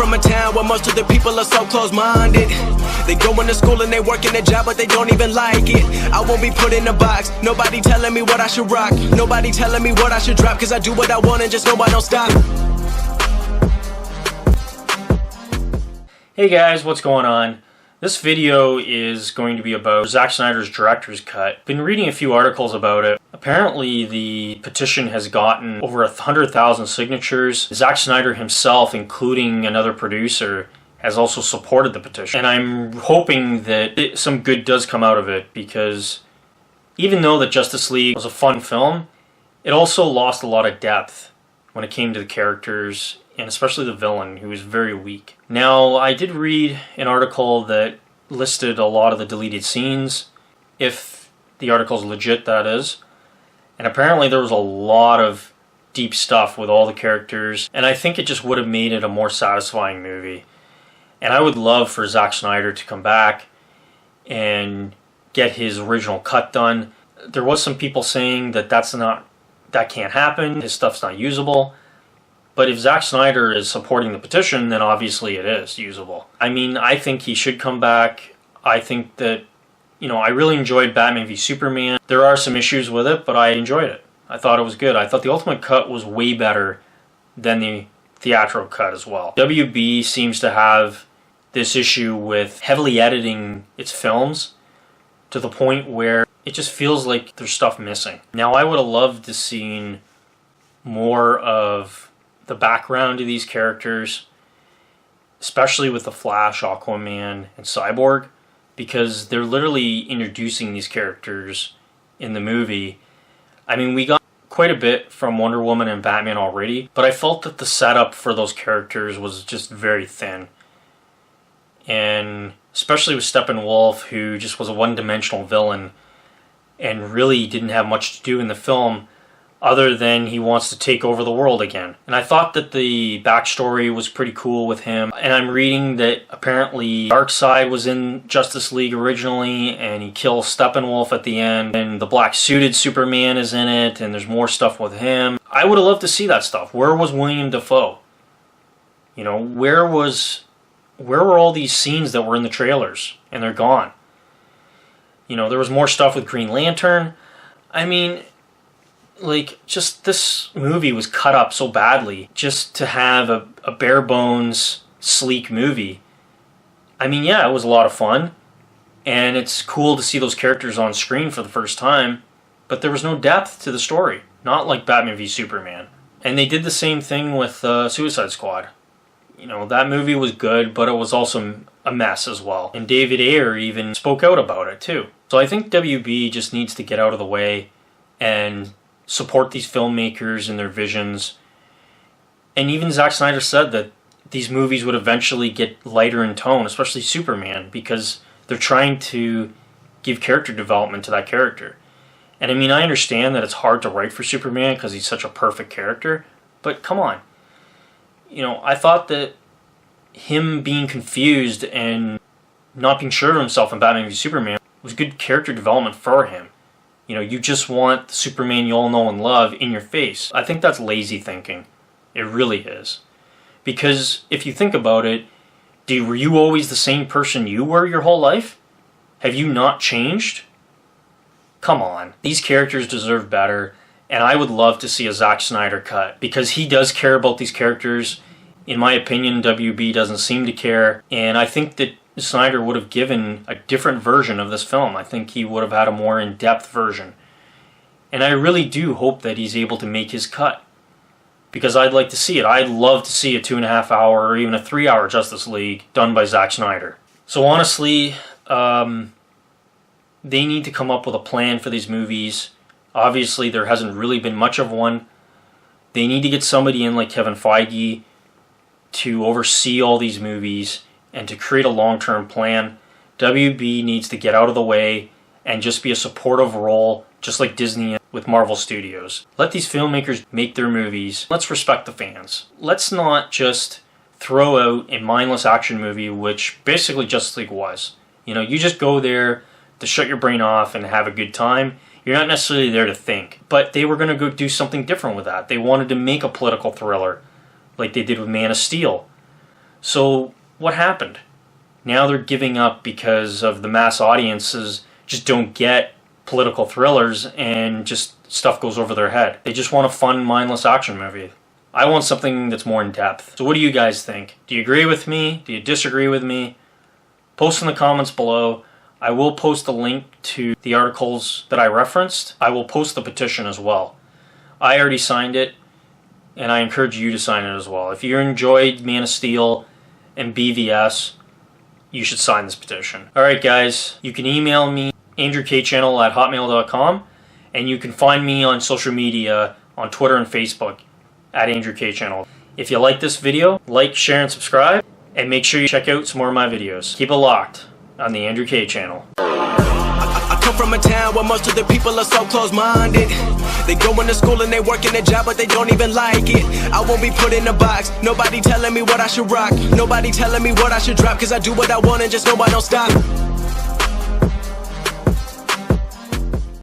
from a town where most of the people are so close-minded. They going to school and they working a job, but they don't even like it. I won't be put in a box. Nobody telling me what I should rock. Nobody telling me what I should drop, cause I do what I want and just know I don't stop. Hey guys, what's going on? This video is going to be about Zack Snyder's director's cut. Been reading a few articles about it. Apparently the petition has gotten over 100,000 signatures. Zack Snyder himself, including another producer, has also supported the petition. And I'm hoping that some good does come out of it, because even though the Justice League was a fun film, it also lost a lot of depth when it came to the characters, and especially the villain, who was very weak. Now, I did read an article that listed a lot of the deleted scenes, if the article's legit, that is. And apparently there was a lot of deep stuff with all the characters, and I think it just would have made it a more satisfying movie. And I would love for Zack Snyder to come back and get his original cut done. There was some people saying that that can't happen, his stuff's not usable. But if Zack Snyder is supporting the petition, then obviously it is usable. I mean, I think he should come back. I think that, I really enjoyed Batman v Superman. There are some issues with it, but I enjoyed it. I thought it was good. I thought the Ultimate Cut was way better than the theatrical cut as well. WB seems to have this issue with heavily editing its films to the point where it just feels like there's stuff missing. Now, I would have loved to seen more of the background of these characters, especially with the Flash, Aquaman, and Cyborg, because they're literally introducing these characters in the movie. I mean, we got quite a bit from Wonder Woman and Batman already, but I felt that the setup for those characters was just very thin. And especially with Steppenwolf, who just was a one-dimensional villain and really didn't have much to do in the film, other than he wants to take over the world again. And I thought that the backstory was pretty cool with him. And I'm reading that apparently Darkseid was in Justice League originally, and he kills Steppenwolf at the end, and the black-suited Superman is in it, and there's more stuff with him. I would have loved to see that stuff. Where was William Dafoe? Where were all these scenes that were in the trailers? And they're gone. There was more stuff with Green Lantern. I mean, just this movie was cut up so badly just to have a bare bones, sleek movie. I mean, yeah, it was a lot of fun, and it's cool to see those characters on screen for the first time, but there was no depth to the story, not like Batman v Superman. And they did the same thing with Suicide Squad. That movie was good, but it was also a mess as well. And David Ayer even spoke out about it too. So I think WB just needs to get out of the way and support these filmmakers and their visions. And even Zack Snyder said that these movies would eventually get lighter in tone, especially Superman, because they're trying to give character development to that character. And I mean, I understand that it's hard to write for Superman because he's such a perfect character, but come on. I thought that him being confused and not being sure of himself in Batman v Superman was good character development for him. You just want the Superman you all know and love in your face. I think that's lazy thinking. It really is. Because if you think about it, were you always the same person you were your whole life? Have you not changed? Come on. These characters deserve better, and I would love to see a Zack Snyder cut, because he does care about these characters. In my opinion, WB doesn't seem to care, and I think that Snyder would have given a different version of this film. I think he would have had a more in-depth version. And I really do hope that he's able to make his cut, because I'd like to see it. I'd love to see a 2.5 hour or even a 3 hour Justice League done by Zack Snyder. So honestly, they need to come up with a plan for these movies. Obviously, there hasn't really been much of one. They need to get somebody in like Kevin Feige to oversee all these movies and to create a long-term plan. WB needs to get out of the way and just be a supportive role, just like Disney with Marvel Studios. Let these filmmakers make their movies. Let's respect the fans. Let's not just throw out a mindless action movie, which basically Justice League was. You just go there to shut your brain off and have a good time. You're not necessarily there to think. But they were going to go do something different with that. They wanted to make a political thriller, like they did with Man of Steel. So what happened? Now they're giving up because of the mass audiences just don't get political thrillers and just stuff goes over their head. They just want a fun, mindless action movie. I want something that's more in depth. So what do you guys think? Do you agree with me? Do you disagree with me? Post in the comments below. I will post a link to the articles that I referenced. I will post the petition as well. I already signed it, and I encourage you to sign it as well. If you enjoyed Man of Steel and BVS, you should sign this petition. Alright guys, you can email me, andrewkchannel@hotmail.com, and you can find me on social media on Twitter and Facebook at andrewkchannel. If you like this video, like, share, and subscribe, and make sure you check out some more of my videos. Keep it locked on the Andrew K channel. I come from a town where most of the people are so close-minded. They go into school and they work in a job, but they don't even like it. I won't be put in a box. Nobody telling me what I should rock. Nobody telling me what I should drop, cause I do what I want and just know I don't stop.